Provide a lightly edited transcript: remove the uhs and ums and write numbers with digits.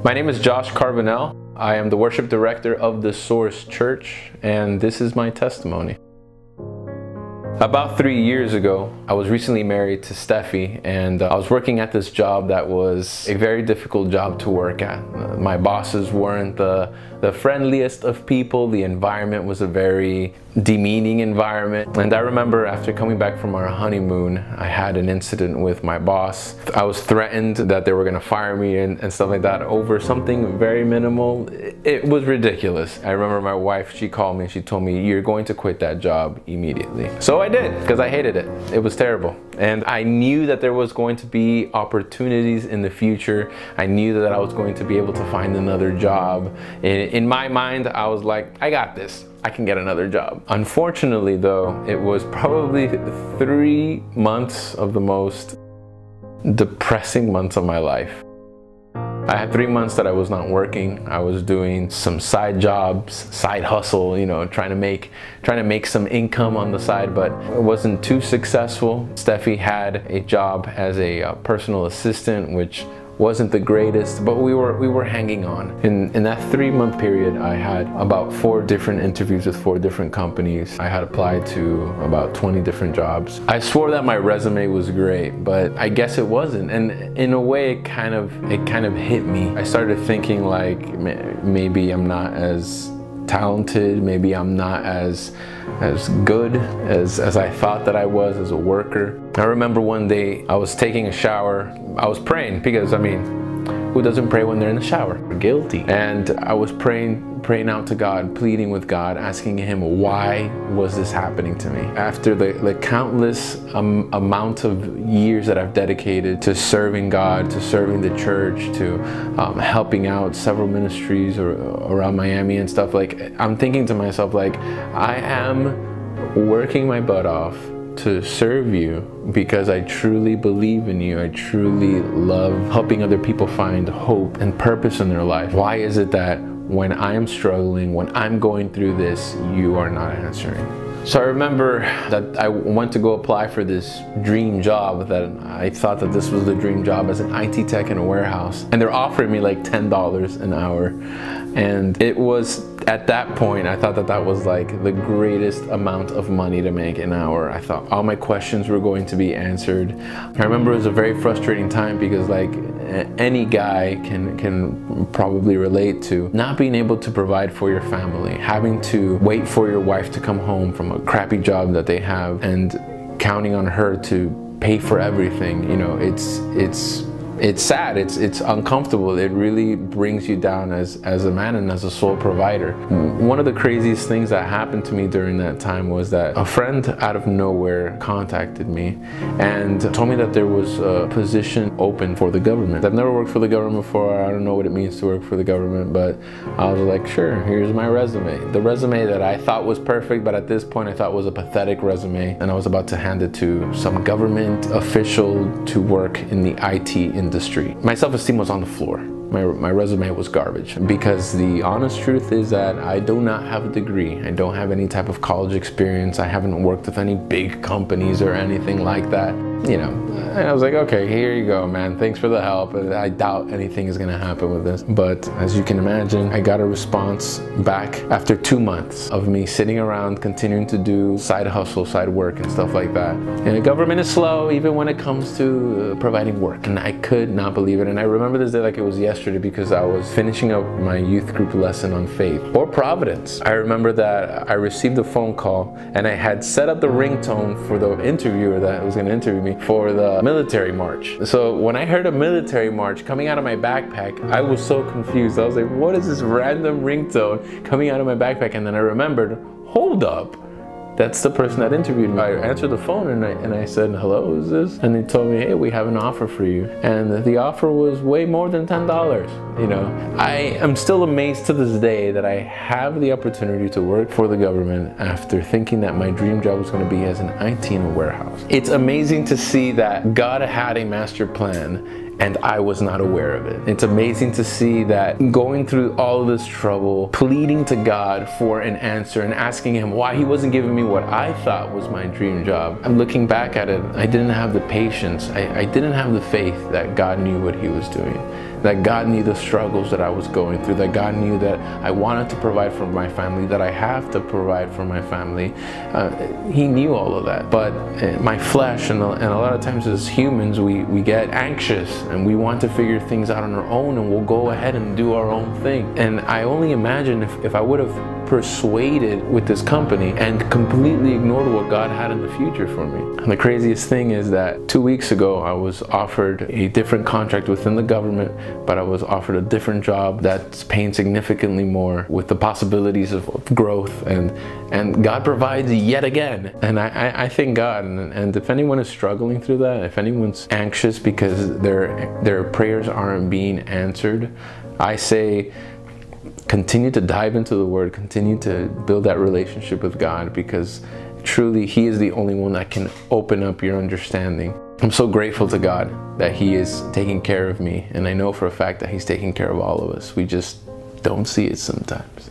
My name is Josh Carbonell. I am the worship director of the Source Church, and this is my testimony. About 3 years ago, I was recently married to Steffi, and I was working at this job that was a very difficult job to work at. My bosses weren't the friendliest of people. The environment was a very demeaning environment. And I remember after coming back from our honeymoon, I had an incident with my boss. I was threatened that they were gonna fire me and stuff like that over something very minimal. It was ridiculous. I remember my wife, she called me and she told me, "You're going to quit that job immediately." So I did, because I hated it. It was terrible. And I knew that there was going to be opportunities in the future. I knew that I was going to be able to find another job. In my mind, I was like, I got this. I can get another job. Unfortunately though, it was probably 3 months of the most depressing months of my life. I had 3 months that I was not working. I was doing some side jobs, side hustle, you know, trying to make some income on the side, but it wasn't too successful. Steffi had a job as a personal assistant, which wasn't the greatest, but we were hanging on. In that 3-month period, I had about 4 different interviews with 4 different companies. I had applied to about 20 different jobs. I swore that my resume was great, but I guess it wasn't. And in a way, it kind of hit me. I started thinking like, maybe I'm not as talented, maybe I'm not as good as I thought that I was as a worker. I remember one day I was taking a shower. I was praying because, I mean, who doesn't pray when they're in the shower? Guilty. And I was praying out to God, pleading with God, asking Him, why was this happening to me? After the countless amount of years that I've dedicated to serving God, to serving the church, to helping out several ministries around Miami and stuff, like, I'm thinking to myself, like, I am working my butt off to serve you because I truly believe in you. I truly love helping other people find hope and purpose in their life. Why is it that when I'm struggling, when I'm going through this, you are not answering? So I remember that I went to go apply for this dream job, that I thought that this was the dream job as an IT tech in a warehouse. And they're offering me like $10 an hour. And it was, at that point, I thought that that was like the greatest amount of money to make an hour. I thought all my questions were going to be answered. I remember it was a very frustrating time because, like, any guy can probably relate to not being able to provide for your family, having to wait for your wife to come home from a crappy job that they have and counting on her to pay for everything. You know, it's sad, it's uncomfortable. It really brings you down as a man and as a sole provider. One of the craziest things that happened to me during that time was that a friend out of nowhere contacted me and told me that there was a position open for the government. I've never worked for the government before. I don't know what it means to work for the government, but I was like, sure, here's my resume. The resume that I thought was perfect, but at this point I thought was a pathetic resume, and I was about to hand it to some government official to work in the IT industry. My self-esteem was on the floor. My resume was garbage, because the honest truth is that I do not have a degree. I don't have any type of college experience. I haven't worked with any big companies or anything like that. You know, and I was like, okay, here you go, man. Thanks for the help. I doubt anything is gonna happen with this. But as you can imagine, I got a response back after 2 months of me sitting around continuing to do side hustle, side work and stuff like that. And the government is slow even when it comes to providing work. And I could not believe it. And I remember this day like it was yesterday, because I was finishing up my youth group lesson on faith or providence. I remember that I received a phone call and I had set up the ringtone for the interviewer that was gonna interview me for the military march. So when I heard a military march coming out of my backpack, I was so confused. I was like, what is this random ringtone coming out of my backpack? And then I remembered, hold up, that's the person that interviewed me. I answered the phone and I said, hello, who's this? And they told me, hey, we have an offer for you. And the offer was way more than $10. You know, I am still amazed to this day that I have the opportunity to work for the government after thinking that my dream job was going to be as an IT in a warehouse. It's amazing to see that God had a master plan and I was not aware of it. It's amazing to see that going through all of this trouble, pleading to God for an answer and asking Him why He wasn't giving me what I thought was my dream job. I'm looking back at it, I didn't have the patience, I didn't have the faith that God knew what He was doing. that God knew the struggles that I was going through, that God knew that I wanted to provide for my family, that I have to provide for my family. He knew all of that. But my flesh, and a lot of times as humans, we get anxious and we want to figure things out on our own, and we'll go ahead and do our own thing. And I only imagine if I would have persuaded with this company and completely ignored what God had in the future for me. And the craziest thing is that 2 weeks ago I was offered a different contract within the government, but I was offered a different job that's paying significantly more, with the possibilities of growth, and God provides yet again. And I thank God. And if anyone is struggling through that, if anyone's anxious because their prayers aren't being answered, I say, continue to dive into the Word, continue to build that relationship with God, because truly He is the only one that can open up your understanding. I'm so grateful to God that He is taking care of me, and I know for a fact that He's taking care of all of us. We just don't see it sometimes.